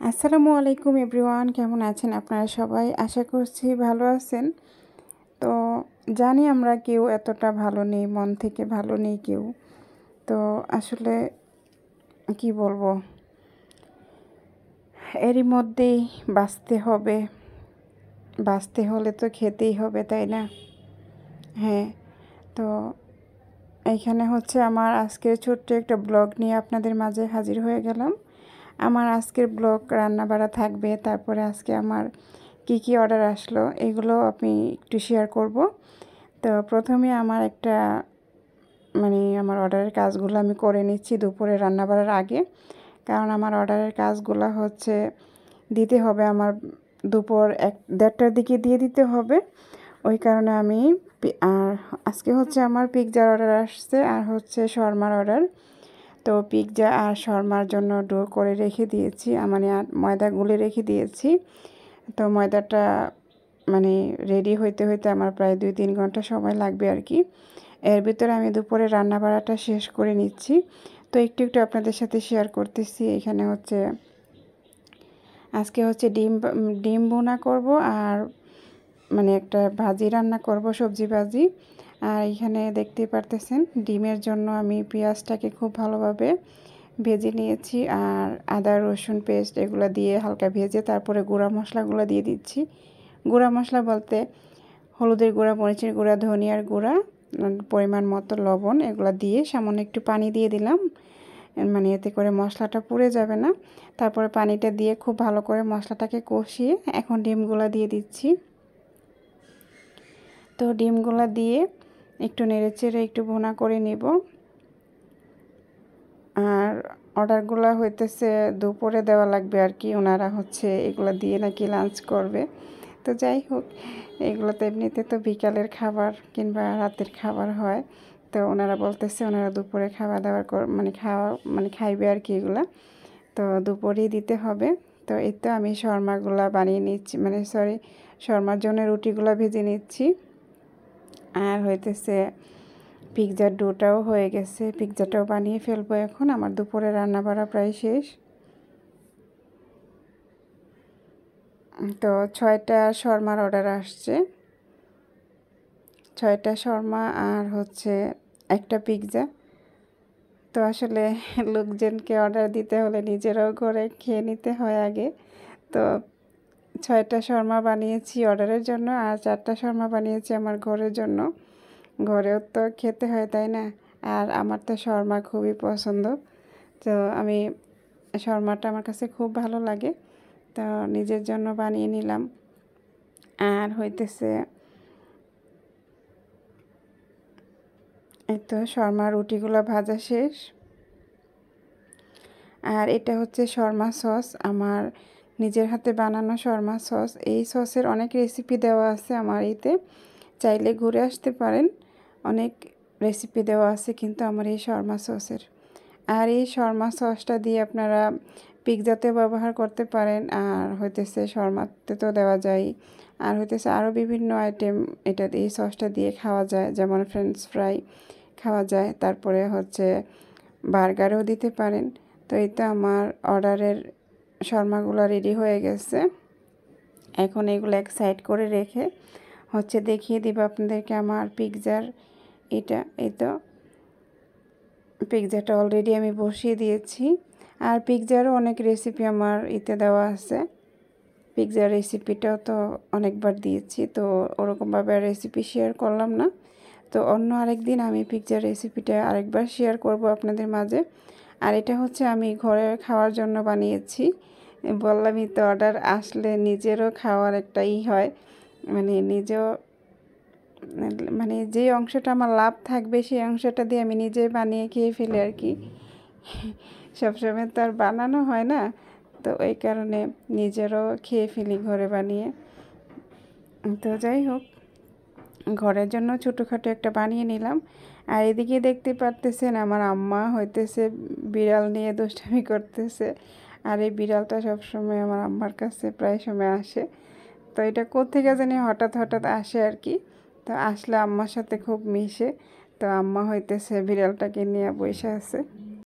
আসসালামু আলাইকুম এভরিওয়ান, কেমন আছেন আপনারা সবাই? আশা করছি ভালো আছেন। তো জানি আমরা কেউ এতটা ভালো নেই, মন থেকে ভালো নেই কেউ। তো আসলে কি বলবো, এরই মধ্যেই বাঁচতে হলে তো খেতেই হবে, তাই না? হ্যাঁ। তো এইখানে হচ্ছে আমার আজকের ছোট্ট একটা ব্লগ নিয়ে আপনাদের মাঝে হাজির হয়ে গেলাম। আমার আজকের ব্লগ রান্নাবাড়া থাকবে, তারপরে আজকে আমার কি অর্ডার আসলো এগুলো আমি একটু শেয়ার করব। তো প্রথমে আমার অর্ডারের কাজগুলো আমি করে নিচ্ছি দুপুরে রান্নাবাড়ার আগে, কারণ আমার অর্ডারের কাজগুলো হচ্ছে দিতে হবে আমার দুপুর 1-1:30টার দিকে দিয়ে দিতে হবে। ওই কারণে আর আজকে হচ্ছে আমার পিৎজার অর্ডার আসছে আর হচ্ছে শর্মার অর্ডার। তো পিৎজা আর শর্মার জন্য ডো করে রেখে দিয়েছি, ময়দা গুলে রেখে দিয়েছি। তো ময়দাটা রেডি হইতে হইতে আমার প্রায় 2-3 ঘন্টা সময় লাগবে আর কি। এর ভিতরে আমি দুপুরে রান্না বাড়াটা শেষ করে নিচ্ছি। তো একটু আপনাদের সাথে শেয়ার করতেছি। এখানে হচ্ছে আজকে হচ্ছে ডিম ভুনা করব আর একটা ভাজি রান্না করব, সবজি ভাজি। আর এখানে দেখতেই পারতেছেন ডিমের জন্য আমি পেঁয়াজটাকে খুব ভালোভাবে ভেজে নিয়েছি আর আদা রসুন পেস্ট এগুলো দিয়ে হালকা ভেজে তারপরে গুঁড়া মশলাগুলো দিয়ে দিচ্ছি। গুঁড়া মশলা বলতে হলুদের গুঁড়া, মরিচের গুঁড়া, ধনিয়ার গুঁড়া, পরিমাণ মতো লবণ এগুলো দিয়ে সামান্য একটু পানি দিয়ে দিলাম, এতে করে মশলাটা পুড়ে যাবে না। তারপরে পানিটা দিয়ে খুব ভালো করে মশলাটাকে কষিয়ে এখন ডিমগুলো দিয়ে দিচ্ছি। তো ডিমগুলো দিয়ে একটু নেড়েচেড়ে একটু ভুনা করে নেব। আর অর্ডারগুলো হইতেছে দুপুরে দেওয়া লাগবে আর কি, ওনারা হচ্ছে এগুলো দিয়ে নাকি লাঞ্চ করবে। তো যাই হোক, এগুলো তো এমনিতে তো বিকালের খাবার কিংবা রাতের খাবার হয়। তো ওনারা বলতেছে ওনারা দুপুরে খাওয়া দাওয়া খাইবে আর কি এগুলা। তো দুপুরেই দিতে হবে। তো এই তো আমি শর্মাগুলা বানিয়ে নিচ্ছি, শর্মার জন্য রুটিগুলো ভেজে নিচ্ছি। আর হইতেছে পিৎজার ডোটাও হয়ে গেছে, পিৎজাটাও বানিয়ে ফেলবো এখন। আমার দুপুরে রান্না বাড়া প্রায় শেষ। তো 6টা শর্মার অর্ডার আসছে, 6টা শর্মা আর হচ্ছে একটা পিৎজা। তো আসলে লোকজনকে অর্ডার দিতে হলে নিজেরাও ঘরে খেয়ে নিতে হয় আগে। তো 6টা শর্মা বানিয়েছি অর্ডারের জন্য আর 4টা শর্মা বানিয়েছি আমার ঘরের জন্য। ঘরেও তো খেতে হয়, তাই না? আর আমার তো শর্মা খুবই পছন্দ। তো আমি শর্মাটা আমার কাছে খুব ভালো লাগে, তো নিজের জন্য বানিয়ে নিলাম। আর হইতেছে এই তো শর্মা রুটিগুলো ভাজা শেষ। আর এটা হচ্ছে শর্মা সস, আমার নিজের হাতে বানানো শর্মা সস। এই সসের অনেক রেসিপি দেওয়া আছে আমার এতে, চাইলে ঘুরে আসতে পারেন। অনেক রেসিপি দেওয়া আছে কিন্তু আমার এই শর্মা সসের। আর এই শর্মা সসটা দিয়ে আপনারা পিৎজাতেও ব্যবহার করতে পারেন, আর হইতেছে শর্মাতে তো দেওয়া যায়। আর হইতেছে আরও বিভিন্ন আইটেম এই সসটা দিয়ে খাওয়া যায়, যেমন ফ্রেঞ্চ ফ্রাই খাওয়া যায়, তারপরে হচ্ছে বার্গারও দিতে পারেন। তো এই তো আমার অর্ডারের শর্মাগুলো রেডি হয়ে গেছে। এখন এগুলো এক সাইড করে রেখে হচ্ছে দেখিয়ে দিব আপনাদেরকে আমার পিৎজার এই তো পিৎজাটা অলরেডি আমি বসিয়ে দিয়েছি। আর পিৎজারও অনেক রেসিপি আমার দেওয়া আছে। পিৎজার রেসিপিটাও তো অনেকবার দিয়েছি, তো ওরকমভাবে রেসিপি শেয়ার করলাম না। তো অন্য আরেকদিন আমি পিৎজার রেসিপিটা আরেকবার শেয়ার করব আপনাদের মাঝে। আর এটা হচ্ছে আমি ঘরে খাওয়ার জন্য বানিয়েছি। বললামই তো, অর্ডার আসলে নিজেরও খাওয়ার একটা হয়, নিজেও যে অংশটা আমার লাভ থাকবে সেই অংশটা দিয়ে আমি নিজে বানিয়ে খেয়ে ফেলি আর কি। সবসময় তো আর বানানো হয় না, তো এই কারণে নিজেরও খেয়ে ফেলি ঘরে বানিয়ে। তো যাই হোক, ঘরের জন্য ছোটোখাটো একটা বানিয়ে নিলাম। আর এদিকে দেখতে পারতেছেন আমার আম্মা হইতেছে বিড়াল নিয়ে দুষ্টামি করতেছে। আর এই বিড়ালটা সবসময় আমার আম্মার কাছে প্রায় সময় আসে। তো এটা কোত্থেকে জানি হঠাৎ আসে আর কি। তো আসলে আম্মার সাথে খুব মিশে। তো আম্মা হইতেছে বিড়ালটাকে নিয়ে বসে আছে।